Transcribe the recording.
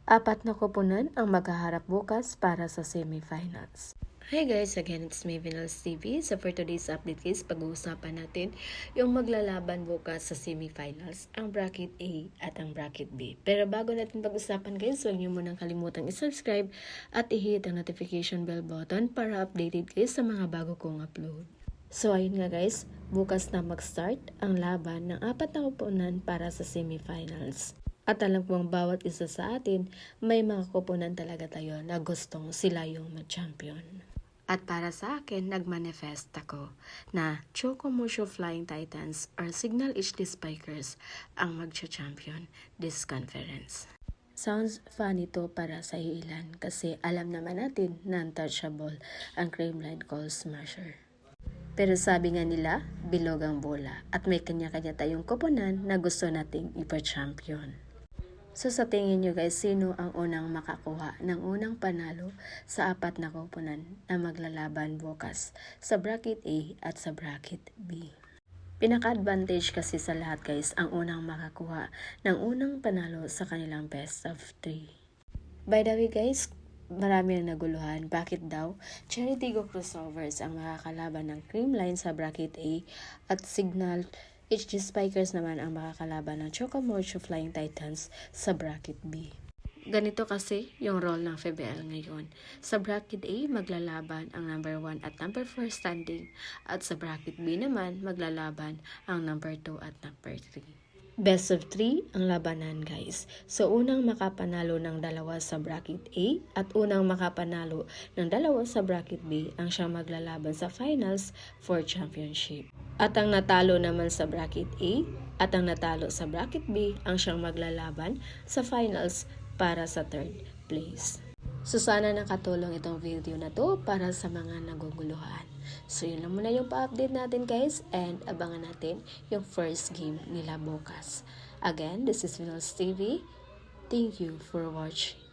Apat na koponan ang maghaharap bukas para sa semifinals. Hi guys, again it's me Vinals TV. So for today's update guys, pag-uusapan natin yung maglalaban bukas sa semifinals, ang bracket A at ang bracket B. Pero bago natin pag-usapan guys, huwag niyo munang kalimutang i-subscribe at i-hit ang notification bell button para updated guys sa mga bago kong upload. So ayun nga guys, bukas na mag-start ang laban ng apat na koponan para sa semifinals. At alam kong bawat isa sa atin, may mga koponan talaga tayo na gustong sila yung mag-champion. At para sa akin, nagmanifest ako na Choco Musho Flying Titans or Signal HD Spikers ang mag-champion this conference. Sounds funny to para sa ilan kasi alam naman natin na untouchable ang Creamline Cold Smasher. Pero sabi nga nila, bilog ang bola at may kanya-kanya tayong koponan na gusto nating ipa-champion. So sa tingin nyo guys, sino ang unang makakuha ng unang panalo sa apat na koponan na maglalaban bukas sa bracket A at sa bracket B? Pinaka-advantage kasi sa lahat guys ang unang makakuha ng unang panalo sa kanilang best of 3. By the way guys, marami ang naguluhan. Bakit daw Cherry Tigo Crossovers ang makakalaban ng Creamline sa bracket A at Signal HD Spikers naman ang makakalaban ng Choco Musho Flying Titans sa bracket B. Ganito kasi yung role ng FEBL ngayon. Sa bracket A, maglalaban ang number 1 at number 4 standing at sa bracket B naman, maglalaban ang number 2 at number 3. Best of 3 ang labanan guys. So unang makapanalo ng dalawa sa bracket A at unang makapanalo ng dalawa sa bracket B ang siyang maglalaban sa finals for championship. At ang natalo naman sa bracket A at ang natalo sa bracket B ang siyang maglalaban sa finals para sa third place. So sana nakatulong itong video na to para sa mga naguguluhan. So yun lang muna yung pa-update natin guys and abangan natin yung first game nila bukas. Again, this is Vinals TV. Thank you for watching.